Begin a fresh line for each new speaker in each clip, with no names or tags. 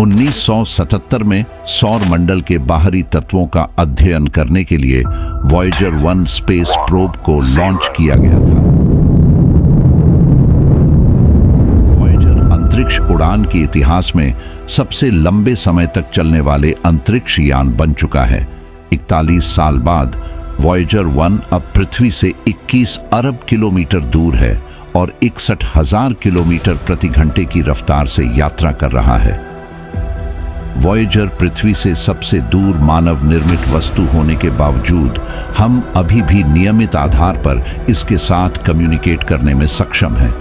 1977 में सौर मंडल के बाहरी तत्वों का अध्ययन करने के लिए वॉयेजर 1 स्पेस प्रोब को लॉन्च किया गया था। वॉयेजर अंतरिक्ष उड़ान के इतिहास में सबसे लंबे समय तक चलने वाले अंतरिक्ष यान बन चुका है। 41 साल बाद वॉयेजर 1 अब पृथ्वी से 21 अरब किलोमीटर दूर है और 61,000 किलोमीटर प्रति घंटे की रफ्तार से यात्रा कर रहा है। वॉयेजर पृथ्वी से सबसे दूर मानव निर्मित वस्तु होने के बावजूद हम अभी भी नियमित आधार पर इसके साथ कम्युनिकेट करने में सक्षम हैं।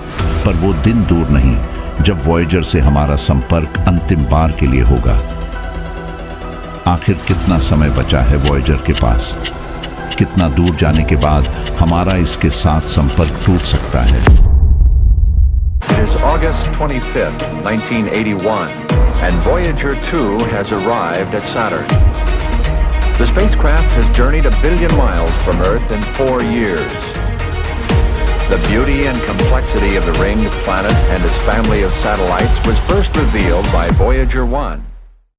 पर वो दिन दूर नहीं जब वॉयेजर से हमारा संपर्क अंतिम बार के लिए होगा। आखिर कितना समय बचा है वॉयेजर के पास? कितना दूर जाने के बाद हमारा इसके साथ संपर्क टूट सकता है?
It is August 25th, 1981, and Voyager 2 has arrived at Saturn. The spacecraft has journeyed 1 billion miles from Earth in 4 years. The beauty and complexity of the ringed planet and its family of satellites was first revealed by Voyager 1.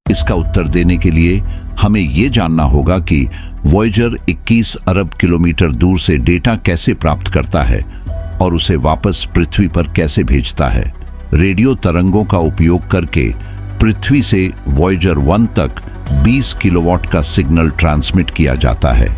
इसका उत्तर देने के लिए हमें ये जानना होगा कि Voyager 21 अरब kilometre दूर से डेटा कैसे प्राप्त करता है और उसे वापस पृथ्वी पर कैसे भेजता है। रेडियो तरंगों का उपयोग करके पृथ्वी से वॉयेजर 1 तक 20 किलोवाट का सिग्नल ट्रांसमिट किया जाता है।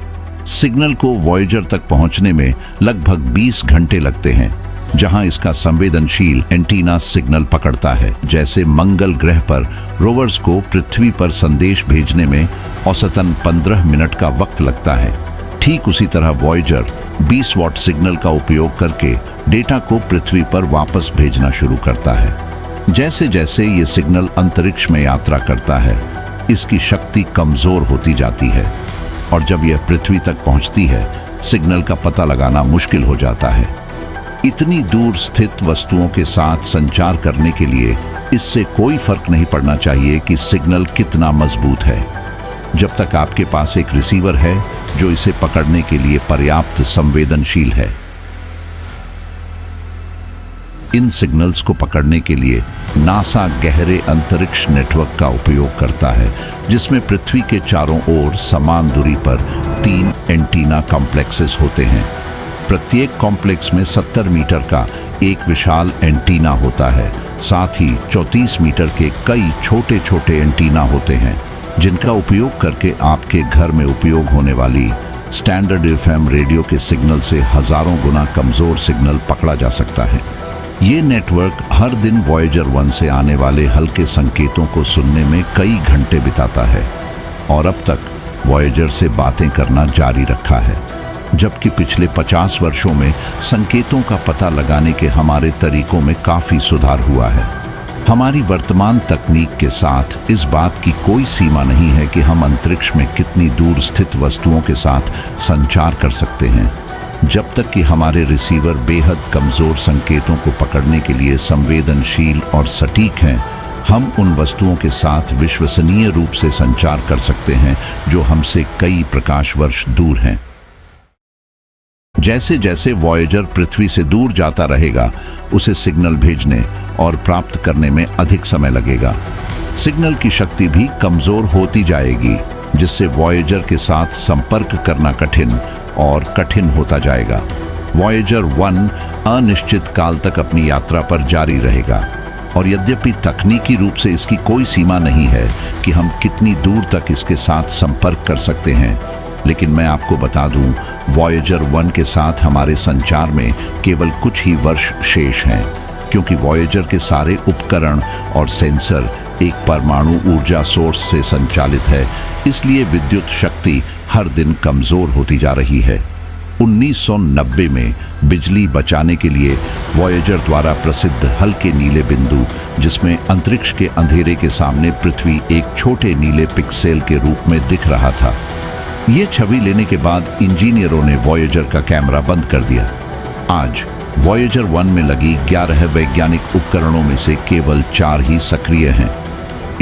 सिग्नल को वॉयेजर तक पहुंचने में लगभग 20 घंटे लगते हैं, जहां इसका संवेदनशील एंटीना सिग्नल पकड़ता है। जैसे मंगल ग्रह पर रोवर्स को पृथ्वी पर संदेश भेजने में औसतन 15 मिनट का वक्त लगता है, ठीक उसी तरह वॉयेजर 20 वॉट सिग्नल का उपयोग करके डेटा को पृथ्वी पर वापस भेजना शुरू करता है। जैसे जैसे ये सिग्नल अंतरिक्ष में यात्रा करता है, इसकी शक्ति कमजोर होती जाती है और जब यह पृथ्वी तक पहुंचती है, सिग्नल का पता लगाना मुश्किल हो जाता है। इतनी दूर स्थित वस्तुओं के साथ संचार करने के लिए इससे कोई फर्क नहीं पड़ना चाहिए कि सिग्नल कितना मजबूत है, जब तक आपके पास एक रिसीवर है जो इसे पकड़ने के लिए पर्याप्त संवेदनशील है। इन सिग्नल्स को पकड़ने के लिए नासा गहरे अंतरिक्ष नेटवर्क का उपयोग करता है, जिसमें पृथ्वी के चारों ओर समान दूरी पर 3 एंटीना कॉम्प्लेक्सेस होते हैं। प्रत्येक कॉम्प्लेक्स में 70 मीटर का एक विशाल एंटीना होता है। साथ ही 34 मीटर के कई छोटे छोटे एंटीना होते हैं, जिनका उपयोग करके आपके घर में उपयोग होने वाली स्टैंडर्ड एफएम रेडियो के सिग्नल से हजारों गुना कमजोर सिग्नल पकड़ा जा सकता है। ये नेटवर्क हर दिन वॉयेजर 1 से आने वाले हल्के संकेतों को सुनने में कई घंटे बिताता है और अब तक वॉयेजर से बातें करना जारी रखा है, जबकि पिछले 50 वर्षों में संकेतों का पता लगाने के हमारे तरीकों में काफी सुधार हुआ है। हमारी वर्तमान तकनीक के साथ इस बात की कोई सीमा नहीं है कि हम अंतरिक्ष में कितनी दूर स्थित वस्तुओं के साथ संचार कर सकते हैं। जब तक कि हमारे रिसीवर बेहद कमजोर संकेतों को पकड़ने के लिए संवेदनशील और सटीक हैं, हम उन वस्तुओं के साथ विश्वसनीय रूप से संचार कर सकते हैं जो हमसे कई प्रकाश वर्ष दूर हैं। जैसे जैसे वॉयेजर पृथ्वी से दूर जाता रहेगा, उसे सिग्नल भेजने और प्राप्त करने में अधिक समय लगेगा। सिग्नल की शक्ति भी कमजोर होती जाएगी, जिससे वॉयेजर के साथ संपर्क करना कठिन होता जाएगा। वॉयेजर 1 अनिश्चित काल तक अपनी यात्रा पर जारी रहेगा और यद्यपि तकनीकी रूप से इसकी कोई सीमा नहीं है कि हम कितनी दूर तक इसके साथ संपर्क कर सकते हैं, लेकिन मैं आपको बता दूं, वॉयेजर 1 के साथ हमारे संचार में केवल कुछ ही वर्ष शेष हैं, क्योंकि वॉयेजर के सारे उपकरण और सेंसर एक परमाणु ऊर्जा सोर्स से संचालित है, इसलिए विद्युत शक्ति हर दिन कमजोर होती जा रही है। 1990 में बिजली बचाने के लिए वॉयेजर द्वारा प्रसिद्ध हल्के नीले बिंदु, जिसमें अंतरिक्ष के अंधेरे के सामने पृथ्वी एक छोटे नीले पिक्सेल के रूप में दिख रहा था। ये छवि लेने के बाद इंजीनियरों ने वॉयेजर का कैमरा बंद कर दिया। आज वॉयेजर 1 में लगी 11 वैज्ञानिक उपकरणों में से केवल 4 ही सक्रिय हैं।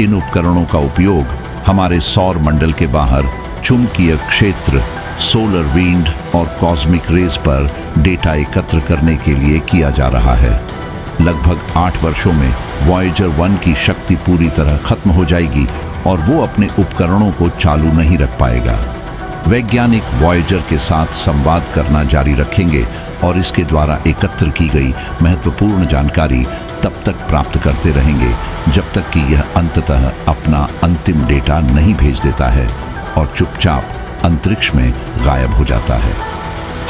इन उपकरणों का उपयोग हमारे सौर मंडल के बाहर चुंबकीय क्षेत्र, सोलर विंड और कॉस्मिक रेज पर डेटा एकत्र करने के लिए किया जा रहा है। लगभग 8 वर्षों में वॉयेजर 1 की शक्ति पूरी तरह खत्म हो जाएगी और वो अपने उपकरणों को चालू नहीं रख पाएगा। वैज्ञानिक वॉयेजर के साथ संवाद करना जारी रखेंगे और इसके द्वारा एकत्र की गई महत्वपूर्ण जानकारी तब तक प्राप्त करते रहेंगे जब तक कि यह अंततः अपना अंतिम डेटा नहीं भेज देता है और चुपचाप अंतरिक्ष में गायब हो जाता है।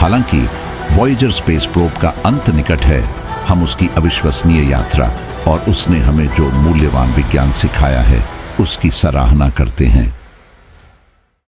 हालांकि वॉयेजर स्पेस प्रोब का अंत निकट है। हम उसकी अविश्वसनीय यात्रा और उसने हमें जो मूल्यवान विज्ञान सिखाया है उसकी सराहना करते हैं।